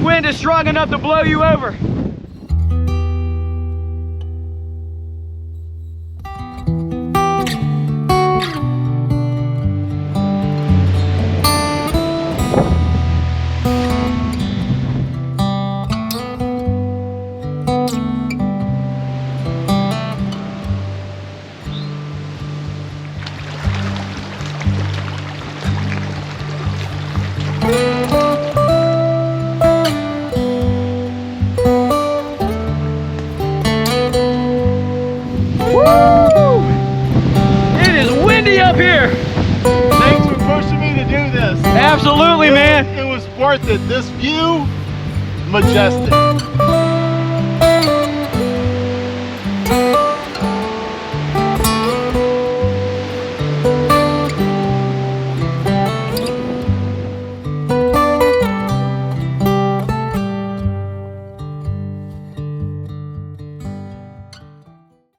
wind is strong enough to blow you over. Up here. Thanks for pushing me to do this. Absolutely, man. It was worth it. This view, majestic.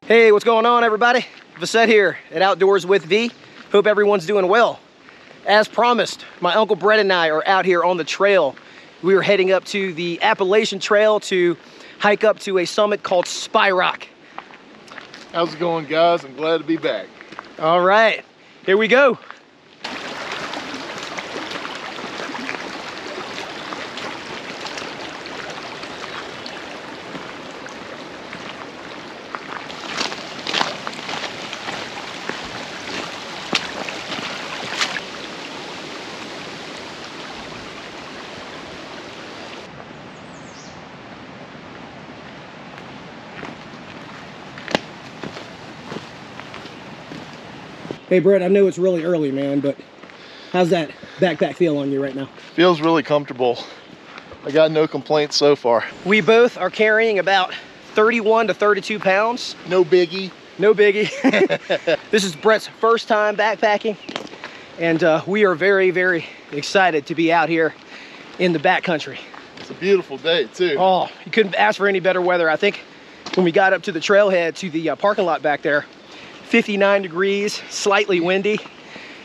Hey, what's going on, everybody? Vasset here at Outdoors with V. Hope everyone's doing well. As promised, my Uncle Brett and I are out here on the trail. We are heading up to the Appalachian Trail to hike up to a summit called Spy Rock. How's it going, guys? I'm glad to be back. All right, here we go. Hey Brett, I know it's really early, man, but how's that backpack feel on you right now? Feels really comfortable. I got no complaints so far. We both are carrying about 31 to 32 pounds. No biggie. No biggie. This is Brett's first time backpacking, and we are very, very excited to be out here in the backcountry. It's a beautiful day, too. Oh, you couldn't ask for any better weather. I think when we got up to the trailhead, to the parking lot back there, 59 degrees, slightly windy,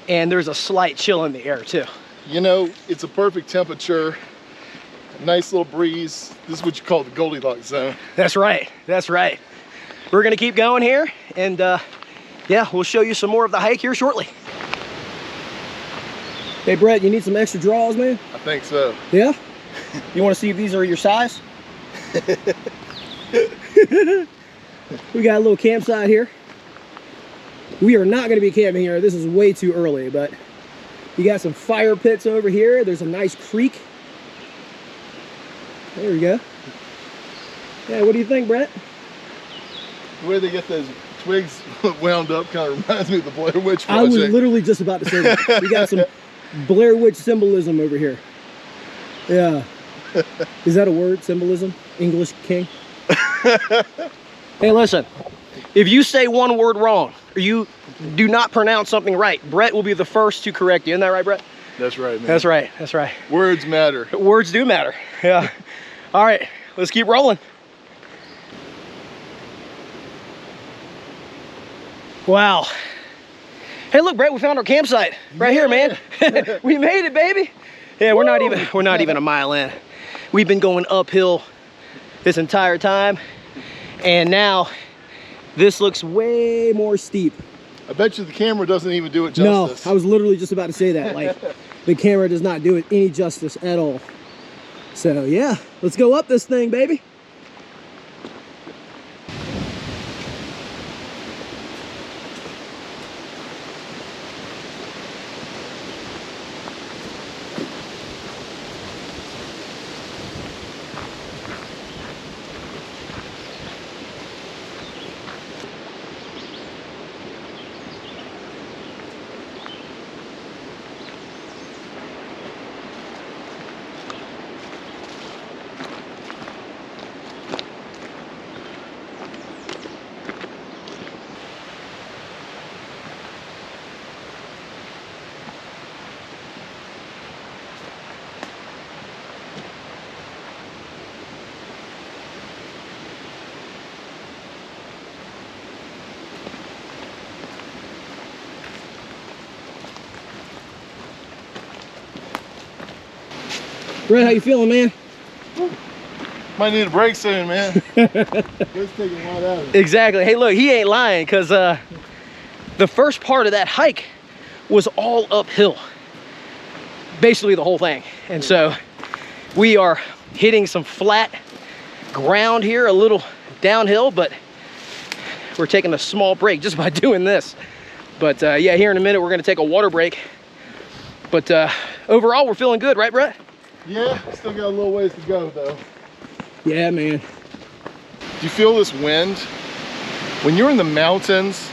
and there's a slight chill in the air too. You know, it's a perfect temperature, nice little breeze. This is what you call the Goldilocks zone. That's right, that's right. We're gonna keep going here, and yeah, we'll show you some more of the hike here shortly. Hey Brett, you need some extra draws, man? I think so. Yeah? You wanna see if these are your size? We got a little campsite here. We are not going to be camping here. This is way too early, but you got some fire pits over here. There's a nice creek. There we go. Yeah, what do you think, Brett? The way they get those twigs wound up kind of reminds me of the Blair Witch Project. I was literally just about to say that. We got some Blair Witch symbolism over here. Yeah. Is that a word, symbolism? English king? Hey, listen. If you say one word wrong, or you do not pronounce something right, Brett will be the first to correct you. Isn't that right, Brett? That's right, man. That's right, that's right. Words matter. Words do matter, yeah. All right, let's keep rolling. Wow. Hey, look, Brett, we found our campsite right here, man. We made it, baby. Yeah, we're not even a mile in. We've been going uphill this entire time, and now this looks way more steep. I bet you the camera doesn't even do it justice. No, I was literally just about to say that. Like, the camera does not do it any justice at all. So yeah, let's go up this thing, baby. Brett, how you feeling, man? Might need a break soon, man. Let's take a lot out of it. Exactly. Hey, look, he ain't lying, because the first part of that hike was all uphill. Basically the whole thing. And so we are hitting some flat ground here, a little downhill, but we're taking a small break just by doing this. But yeah, here in a minute, we're gonna take a water break. But overall, we're feeling good, right, Brett? Yeah, still got a little ways to go though. Yeah, man. Do you feel this wind? When you're in the mountains,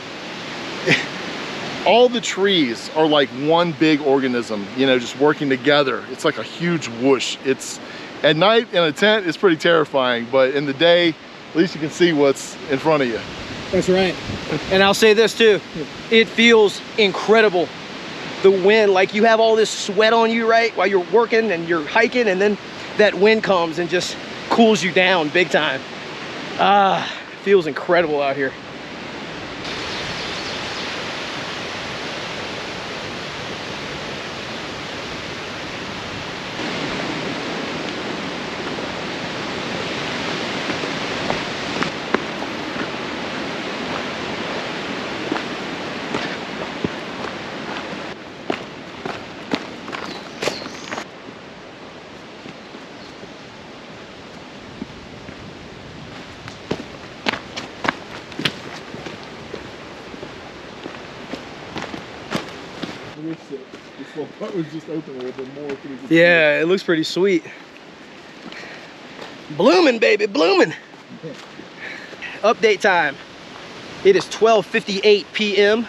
all the trees are like one big organism, you know, just working together. It's like a huge whoosh. It's at night in a tent, it's pretty terrifying, but in the day, at least you can see what's in front of you. That's right. And I'll say this too, it feels incredible. The wind, like you have all this sweat on you, right? While you're working and you're hiking, and then that wind comes and just cools you down big time. Feels incredible out here. This little part was just open a little bit more. Yeah, it looks pretty sweet. Blooming, baby, blooming. Update time. It is 12:58 p.m.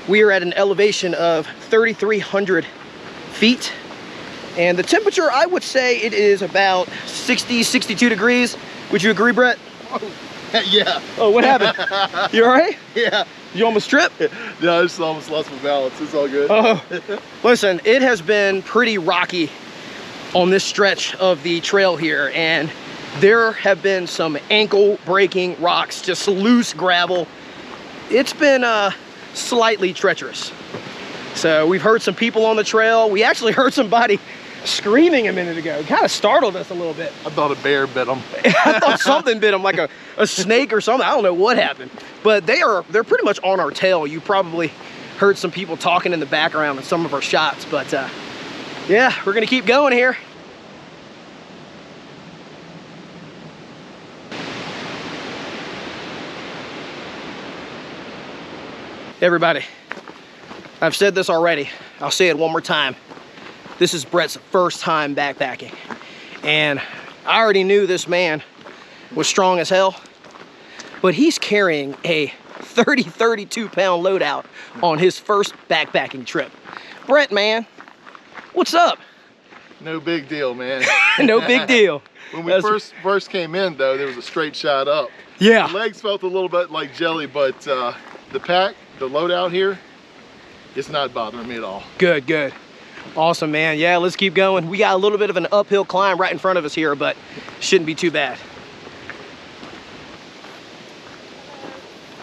We are at an elevation of 3,300 feet. And the temperature, I would say it is about 60, 62 degrees. Would you agree, Brett? Yeah. Oh, what happened? You all right? Yeah. You almost tripped? No, I just almost lost my balance. It's all good. Oh, listen, it has been pretty rocky on this stretch of the trail here, and there have been some ankle-breaking rocks, just loose gravel. It's been slightly treacherous. So we've heard some people on the trail. We actually heard somebody screaming a minute ago. It kind of startled us a little bit. I thought a bear bit him. I thought something bit him, like a snake or something. I don't know what happened. But they're pretty much on our tail. You probably heard some people talking in the background in some of our shots. But yeah, we're gonna keep going here. Everybody, I've said this already. I'll say it one more time. This is Brett's first time backpacking. And I already knew this man was strong as hell, but he's carrying a 32 pound loadout on his first backpacking trip. Brett, man, what's up? No big deal, man. No big deal. When we first came in though, there was a straight shot up. Yeah. The legs felt a little bit like jelly, but the pack, the loadout here, it's not bothering me at all. Good, good. Awesome, man. Yeah, let's keep going. We got a little bit of an uphill climb right in front of us here, but shouldn't be too bad.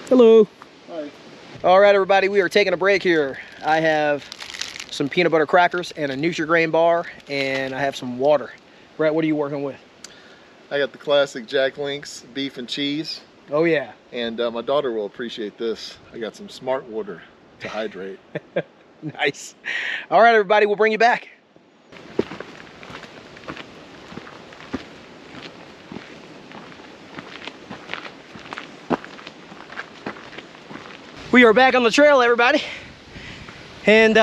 Hello. Hi. All right, everybody, we are taking a break here. I have some peanut butter crackers and a Nutri-Grain bar, and I have some water. Brett, what are you working with? I got the classic Jack Link's beef and cheese. Oh, yeah. And my daughter will appreciate this. I got some smart water to hydrate. Nice. All right, everybody, we'll bring you back. We are back on the trail, everybody. And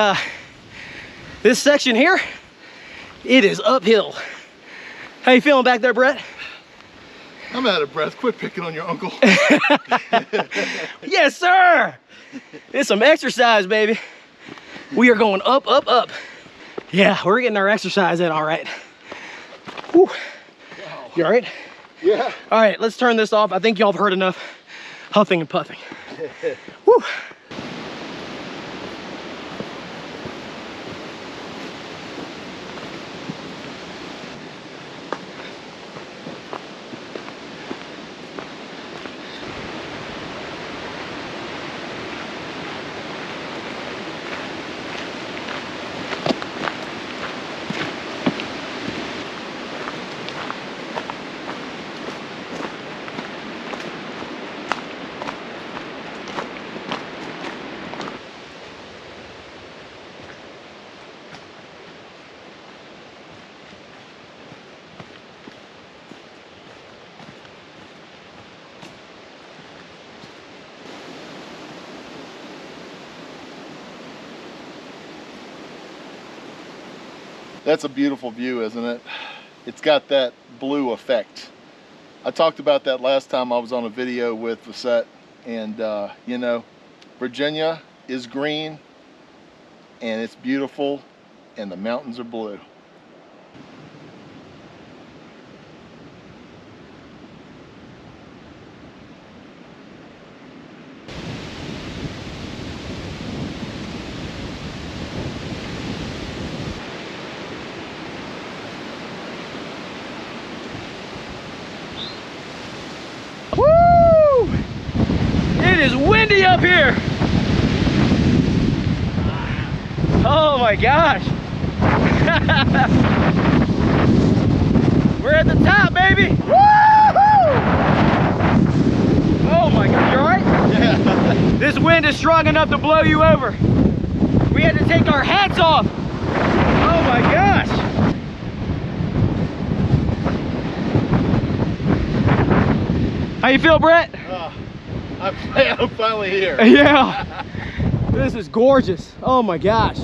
this section here, it is uphill. How you feeling back there, Brett? I'm out of breath. Quit picking on your uncle. Yes, sir. It's some exercise, baby. We are going up, up, up. Yeah, we're getting our exercise in, all right. Whew. Wow. You all right? Yeah. All right, let's turn this off. I think y'all have heard enough huffing and puffing. Whew. That's a beautiful view, isn't it? It's got that blue effect. I talked about that last time I was on a video with Vasette, and you know, Virginia is green and it's beautiful and the mountains are blue. Woo! It is windy up here. Oh my gosh. We're at the top, baby. Woo-hoo! Oh my God, you all right? Yeah. This wind is strong enough to blow you over. We had to take our hats off. Oh my gosh. How you feel, Brett? I'm finally here. Yeah. This is gorgeous. Oh my gosh.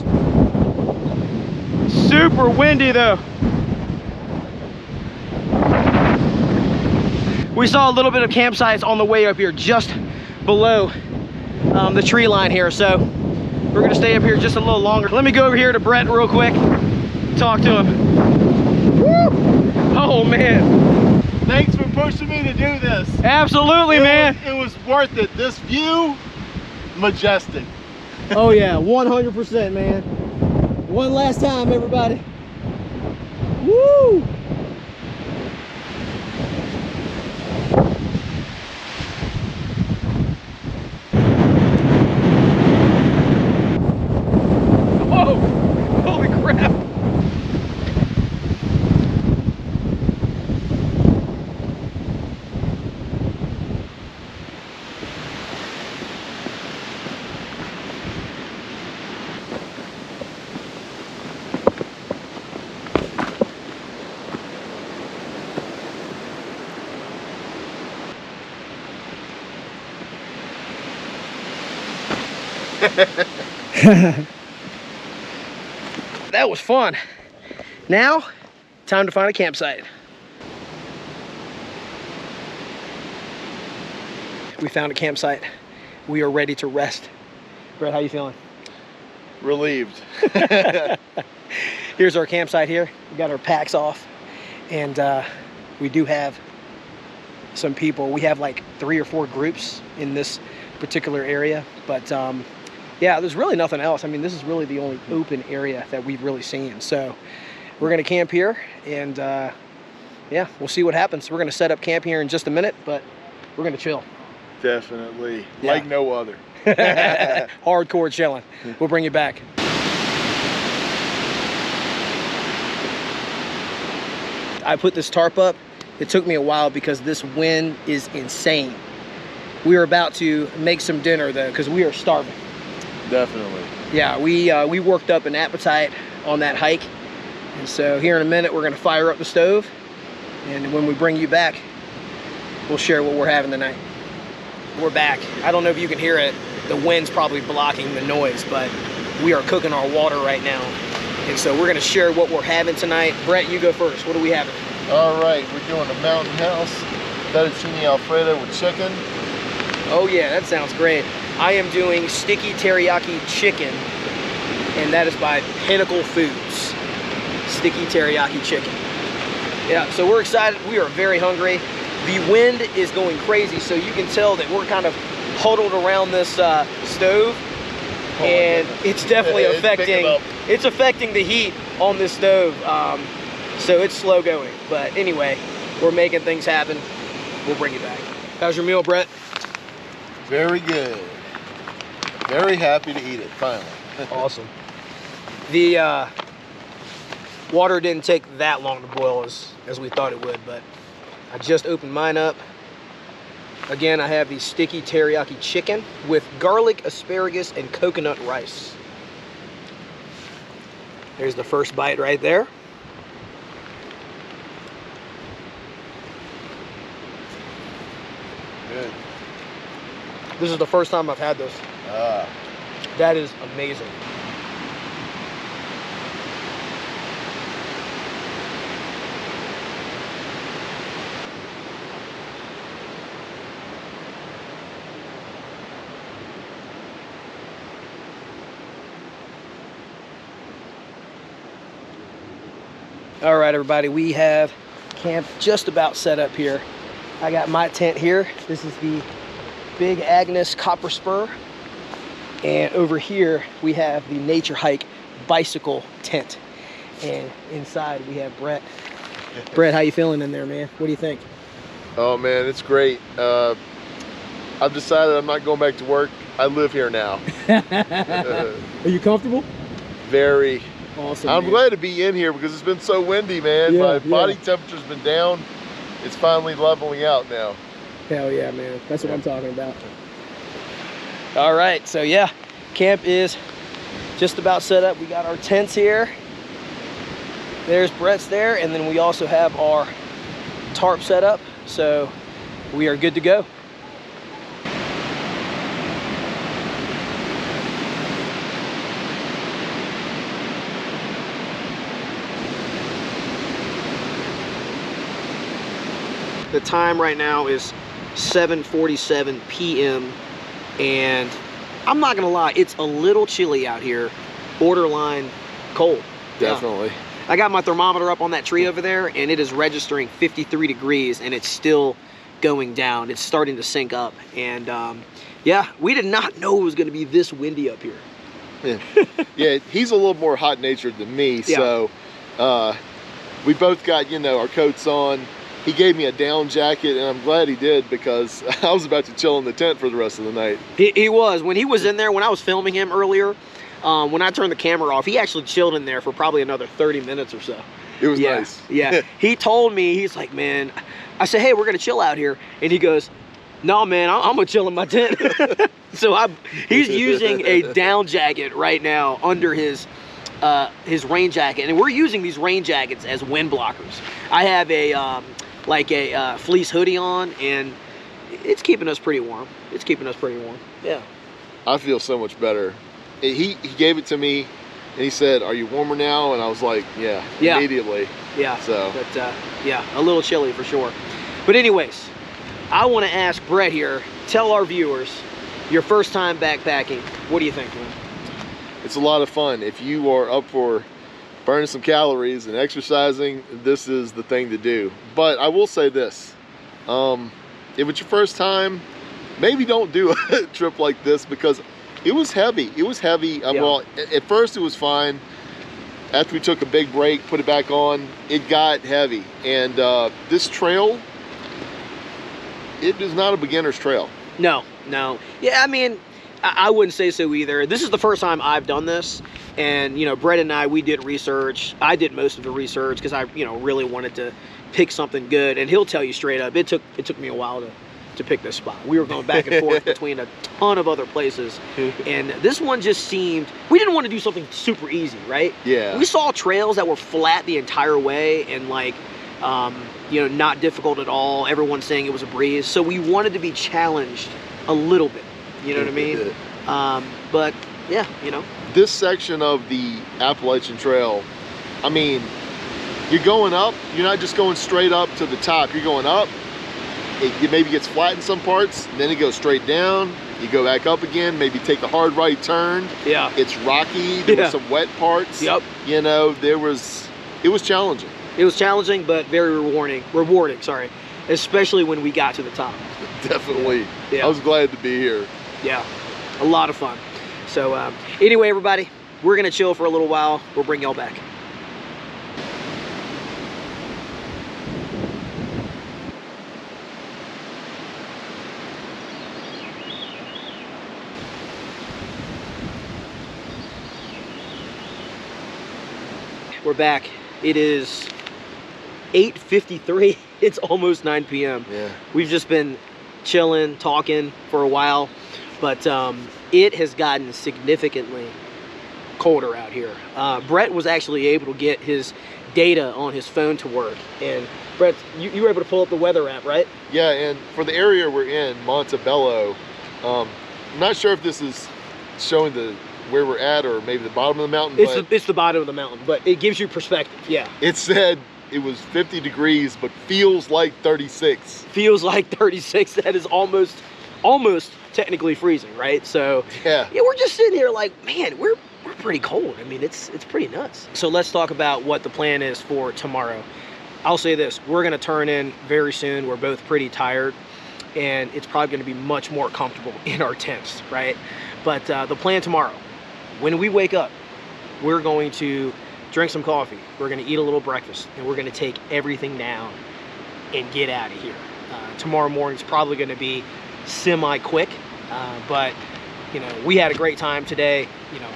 Super windy though. We saw a little bit of campsites on the way up here, just below the tree line here. So we're gonna stay up here just a little longer. Let me go over here to Brett real quick, talk to him. Woo! Oh man. Thanks for pushing me to do this. Absolutely, man. It was worth it. This view, majestic. Oh yeah, 100%, man. One last time, everybody. Woo! Whoa! Holy crap! That was fun. Now, time to find a campsite. We found a campsite. We are ready to rest. Brett, how you feeling? Relieved. Here's our campsite here. We got our packs off, and we do have some people. We have like 3 or 4 groups in this particular area, but yeah, there's really nothing else. I mean, this is really the only open area that we've really seen. So we're gonna camp here, and yeah, we'll see what happens. We're gonna set up camp here in just a minute, but we're gonna chill. Definitely, Yeah. like no other. Hardcore chilling. We'll bring you back. I put this tarp up. It took me a while because this wind is insane. We are about to make some dinner though, because we are starving. Definitely. Yeah, we worked up an appetite on that hike, and so here in a minute we're gonna fire up the stove, and when we bring you back, we'll share what we're having tonight. We're back. I don't know if you can hear it. The wind's probably blocking the noise, but we are cooking our water right now, and so we're gonna share what we're having tonight. Brett, you go first. What are we having? All right, we're doing a mountain house, fettuccine alfredo with chicken. Oh yeah, that sounds great. I am doing sticky teriyaki chicken, and that is by Pinnacle Foods. Sticky teriyaki chicken. Yeah, so we're excited. We are very hungry. The wind is going crazy, so you can tell that we're kind of huddled around this stove, and it's definitely it's affecting the heat on this stove. So it's slow going, but anyway, we're making things happen. We'll bring you back. How's your meal, Brett? Very good. Very happy to eat it, finally. Awesome. The water didn't take that long to boil as we thought it would, but I just opened mine up. Again, I have the sticky teriyaki chicken with garlic, asparagus, and coconut rice. There's the first bite right there. Good. This is the first time I've had this. That is amazing. All right, everybody, we have camp just about set up here. I got my tent here. This is the Big Agnes Copper Spur. And over here, we have the Nature Hike bicycle tent. And inside, we have Brett. Brett, how you feeling in there, man? What do you think? Oh, man, it's great. I've decided I'm not going back to work. I live here now. Are you comfortable? Very. Awesome. I'm man. glad to be in here because it's been so windy, man. My body temperature's been down. It's finally leveling out now. Hell yeah, man. That's what I'm talking about. All right, so yeah, camp is just about set up. We got our tents here. There's Brett's there, and then we also have our tarp set up, so we are good to go. The time right now is 7:47 p.m. and I'm not gonna lie, it's a little chilly out here, borderline cold. Definitely. Yeah. I got my thermometer up on that tree over there, and it is registering 53 degrees, and it's still going down. It's starting to sync up, and yeah, we did not know it was gonna be this windy up here. Yeah, yeah, he's a little more hot-natured than me, Yeah. so we both got, you know, our coats on. He gave me a down jacket, and I'm glad he did because I was about to chill in the tent for the rest of the night. He was. When he was in there, when I was filming him earlier, when I turned the camera off, he actually chilled in there for probably another 30 minutes or so. It was nice. Yeah. He told me, he's like, man, I said, hey, we're going to chill out here. And he goes, no, man, I'm going to chill in my tent. So he's using a down jacket right now under his rain jacket. And we're using these rain jackets as wind blockers. I have a fleece hoodie on, and it's keeping us pretty warm. It's keeping us pretty warm. Yeah. I feel so much better. He gave it to me, and he said, "Are you warmer now?" And I was like, "Yeah." Immediately. Yeah. So. But yeah, a little chilly for sure. But anyways, I want to ask Brett here. Tell our viewers your first time backpacking. What do you think, man? It's a lot of fun. If you are up for burning some calories and exercising, this is the thing to do. But I will say this, if it's your first time, maybe don't do a trip like this because it was heavy. It was heavy. Well, at first it was fine. After we took a big break, put it back on, it got heavy. And this trail, it is not a beginner's trail. No. Yeah, I mean, I wouldn't say so either. This is the first time I've done this, and you know, Brett and I, we did research. I did most of the research because I, you know, really wanted to pick something good. And he'll tell you straight up, it took me a while to pick this spot. We were going back and forth between a ton of other places, and this one just seemed. We didn't want to do something super easy, right? Yeah. We saw trails that were flat the entire way, and like, you know, not difficult at all. Everyone's saying it was a breeze, so we wanted to be challenged a little bit. You know what I mean? But yeah, you know. This section of the Appalachian Trail, I mean, you're going up, you're not just going straight up to the top, you're going up, it maybe gets flat in some parts, then it goes straight down, you go back up again, maybe take a hard right turn. Yeah. It's rocky, there were some wet parts. Yep. You know, it was challenging. It was challenging, but very rewarding, sorry, especially when we got to the top. Definitely. Yeah. I was glad to be here. Yeah, a lot of fun. So anyway, everybody, we're gonna chill for a little while. We'll bring y'all back. We're back. It is 8:53. It's almost 9 p.m. Yeah. We've just been chilling, talking for a while, but it has gotten significantly colder out here. Brett was actually able to get his data on his phone to work, and Brett, you were able to pull up the weather app, right? Yeah, and for the area we're in, Montebello, I'm not sure if this is showing where we're at or maybe the bottom of the mountain. It's the bottom of the mountain, but it gives you perspective. Yeah. It said it was 50 degrees, but feels like 36. Feels like 36. That is almost technically freezing, right? So yeah, we're just sitting here like, man, we're pretty cold. I mean, it's pretty nuts. So let's talk about what the plan is for tomorrow. I'll say this, we're gonna turn in very soon. We're both pretty tired, and it's probably gonna be much more comfortable in our tents, right? But the plan tomorrow, when we wake up, we're going to drink some coffee, we're gonna eat a little breakfast, and we're gonna take everything down and get out of here. Tomorrow morning's probably gonna be semi-quick, but you know, we had a great time today. You know,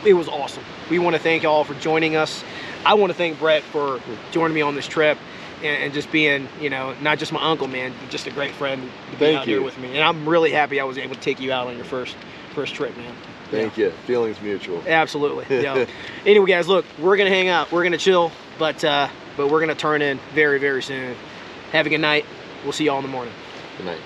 it was awesome. We wanna thank y'all for joining us. I want to thank Brett for joining me on this trip and just being, you know, not just my uncle, man, but just a great friend to be out here with me. And I'm really happy I was able to take you out on your first trip, man. Thank you. Feelings mutual. Absolutely. Yeah. Anyway, guys, look, we're gonna hang out, we're gonna chill, but we're gonna turn in very, very soon. Have a good night. We'll see y'all in the morning. Good night.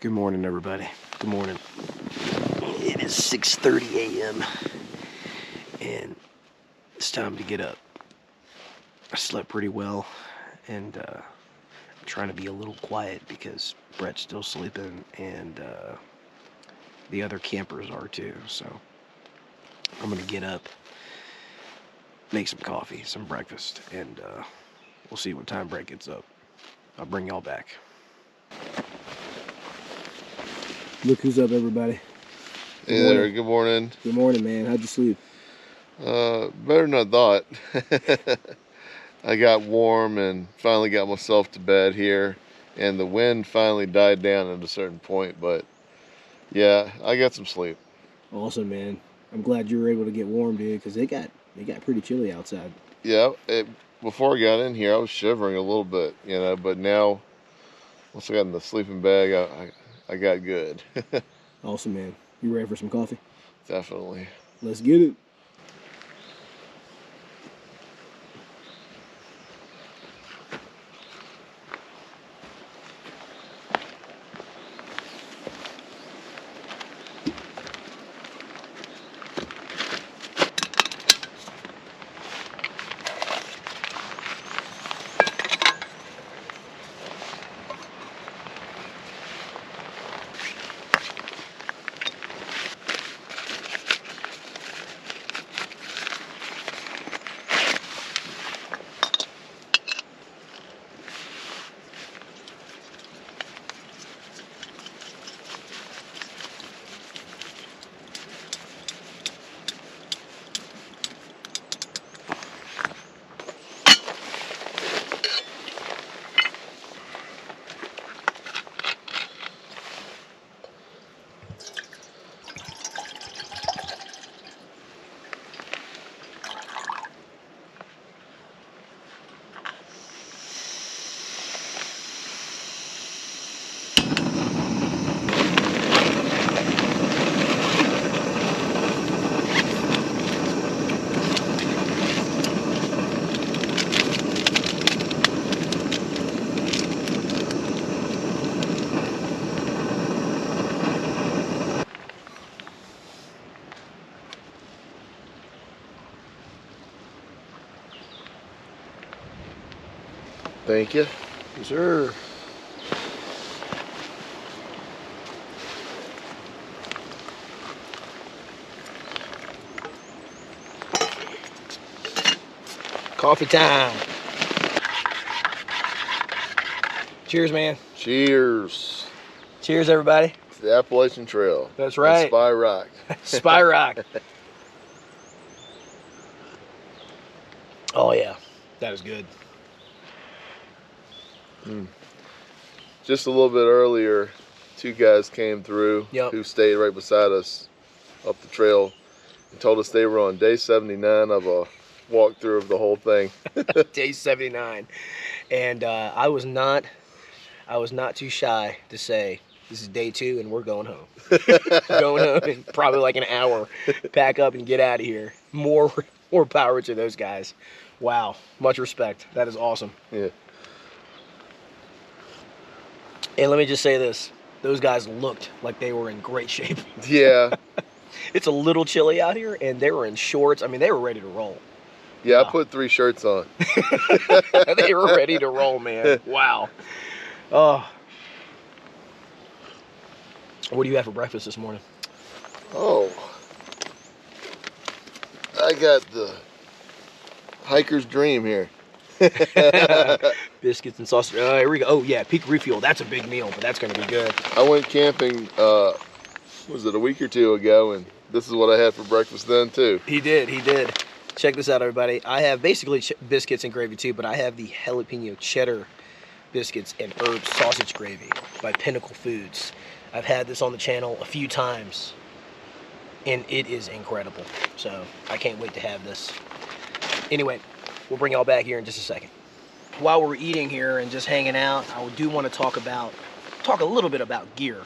Good morning, everybody. Good morning. It is 6:30 a.m. and it's time to get up. I slept pretty well, and I'm trying to be a little quiet because Brett's still sleeping, and the other campers are too. So I'm gonna get up, make some coffee, some breakfast, and we'll see what time Brett gets up. I'll bring y'all back. Look who's up, everybody. Hey there, good morning. Good morning, man. How'd you sleep? Better than I thought. I got warm and finally got myself to bed here, and the wind finally died down at a certain point, but yeah, I got some sleep. Awesome, man. I'm glad you were able to get warm, dude, because it got pretty chilly outside. Yeah, before I got in here, I was shivering a little bit, you know, but now, once I got in the sleeping bag, I got good. Awesome, man. You ready for some coffee? Definitely. Let's get it. Thank you. Yes, sir. Coffee time. Cheers, man. Cheers. Cheers, everybody. It's the Appalachian Trail. That's right. And Spy Rock. Spy Rock. Oh, yeah. That is good. Just a little bit earlier, two guys came through who stayed right beside us up the trail and told us they were on day 79 of a walkthrough of the whole thing. Day 79. And I was not too shy to say, this is day 2 and we're going home. Going home in probably like an hour. Pack up and get out of here. More power to those guys. Wow. Much respect. That is awesome. Yeah. And let me just say this. Those guys looked like they were in great shape. Yeah. It's a little chilly out here, and they were in shorts. I mean, they were ready to roll. Yeah, I put 3 shirts on. They were ready to roll, man. Wow. Oh. What do you have for breakfast this morning? Oh, I got the hiker's dream here. Biscuits and sausage. Here we go. Oh yeah, peak refuel. That's a big meal, but that's gonna be good. I went camping, was it a week or 2 ago, and this is what I had for breakfast then too. He did. Check this out, everybody. I have basically biscuits and gravy too, but I have the jalapeno cheddar biscuits and herb sausage gravy by Pinnacle Foods. I've had this on the channel a few times, and it is incredible. So I can't wait to have this. Anyway, we'll bring y'all back here in just a second. While we're eating here and just hanging out, I do want to talk a little bit about gear.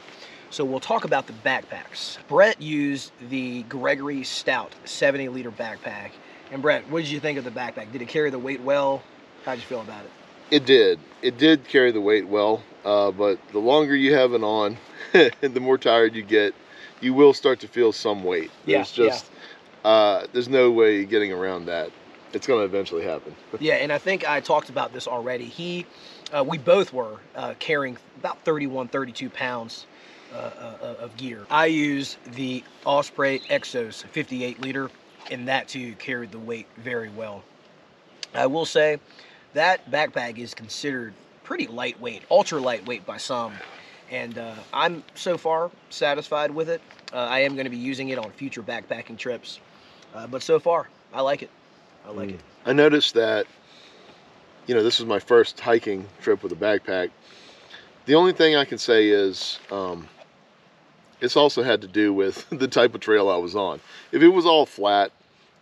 So we'll talk about the backpacks. Brett used the Gregory Stout 70-liter backpack. And Brett, what did you think of the backpack? Did it carry the weight well? How'd you feel about it? It did. It did carry the weight well, but the longer you have it on, the more tired you get, you will start to feel some weight. There's there's no way getting around that. It's going to eventually happen. Yeah, and I think I talked about this already. We both were carrying about 31, 32 pounds of gear. I use the Osprey Exos 58-liter, and that too carried the weight very well. I will say that backpack is considered pretty lightweight, ultra lightweight by some, and I'm so far satisfied with it. I am going to be using it on future backpacking trips, but so far I like it. I noticed that, this was my first hiking trip with a backpack. The only thing I can say is it's also had to do with the type of trail I was on. If it was all flat,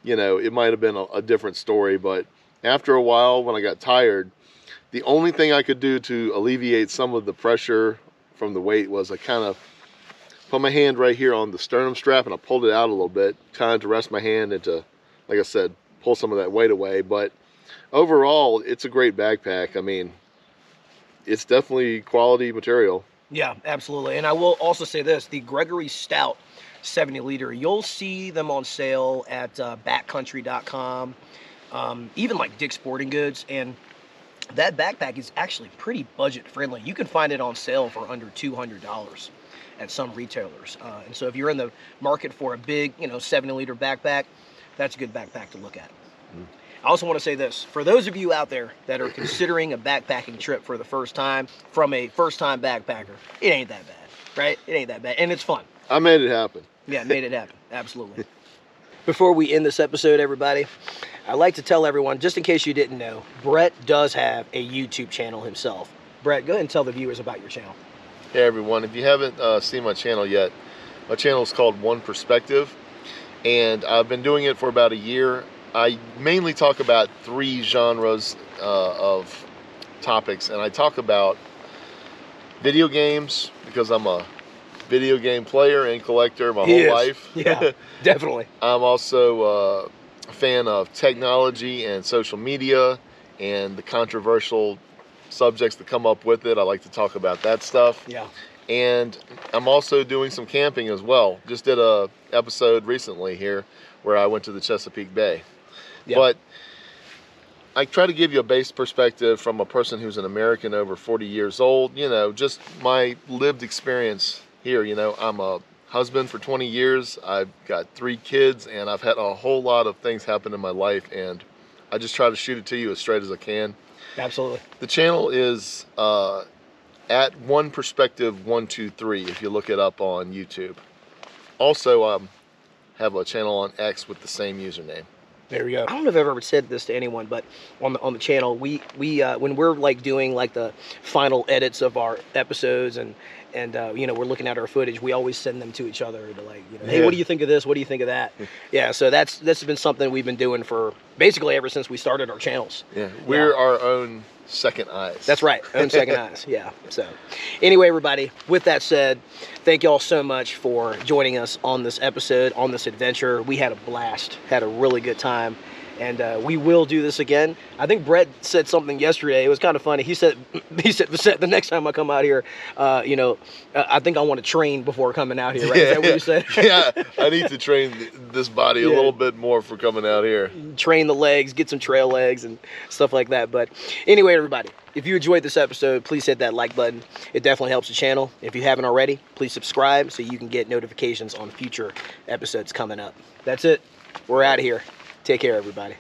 it might have been a different story, but after a while, when I got tired, the only thing I could do to alleviate some of the pressure from the weight was I kind of put my hand right here on the sternum strap and I pulled it out a little bit, kind of to rest my hand and to, like I said, pull some of that weight away. But overall, it's a great backpack. I mean, it's definitely quality material. Yeah, absolutely. And I will also say this, the Gregory Stout 70-liter, you'll see them on sale at backcountry.com, even like Dick's Sporting Goods, and that backpack is actually pretty budget friendly. You can find it on sale for under $200 at some retailers. And so if you're in the market for a big, 70-liter backpack, that's a good backpack to look at. I also want to say this, for those of you out there that are considering a backpacking trip for the first time from a first-time backpacker, it ain't that bad, right? It ain't that bad, and it's fun. I made it happen. Yeah, made it happen, absolutely. Before we end this episode, everybody, I'd like to tell everyone, just in case you didn't know, Brett does have a YouTube channel himself. Brett, go ahead and tell the viewers about your channel. Hey everyone, if you haven't seen my channel yet, my channel is called One Perspective, and I've been doing it for about a year. I mainly talk about 3 genres of topics, and I talk about video games because I'm a video game player and collector my whole life. Yeah, definitely. I'm also a fan of technology and social media and the controversial subjects that come up with it. I like to talk about that stuff. Yeah. And I'm also doing some camping as well. Just did a episode recently here where I went to the Chesapeake Bay. Yeah. But I try to give you a base perspective from a person who's an American over 40 years old, just my lived experience here. I'm a husband for 20 years. I've got 3 kids, and I've had a whole lot of things happen in my life, and I just try to shoot it to you as straight as I can. Absolutely. The channel is at One Perspective 123 if you look it up on YouTube. Also, have a channel on X with the same username. There we go. I don't know if I've ever said this to anyone, but on the channel, we when we're like doing like the final edits of our episodes and we're looking at our footage, we always send them to each other to like, hey, what do you think of this? What do you think of that? Yeah, so that's been something we've been doing for basically ever since we started our channels. Yeah, we're our own second eyes. That's right, own second eyes. Yeah. So anyway, everybody, with that said, thank y'all so much for joining us on this episode, on this adventure. We had a blast, had a really good time, and we will do this again. I think Brett said something yesterday. It was kind of funny. He said He said the next time I come out here, you know, I think I want to train before coming out here, right? Is that what you said? Yeah, I need to train this body a little bit more for coming out here. Train the legs, get some trail legs and stuff like that. But anyway, everybody, if you enjoyed this episode, please hit that like button. It definitely helps the channel. If you haven't already, please subscribe so you can get notifications on future episodes coming up. That's it. We're out of here. Take care, everybody.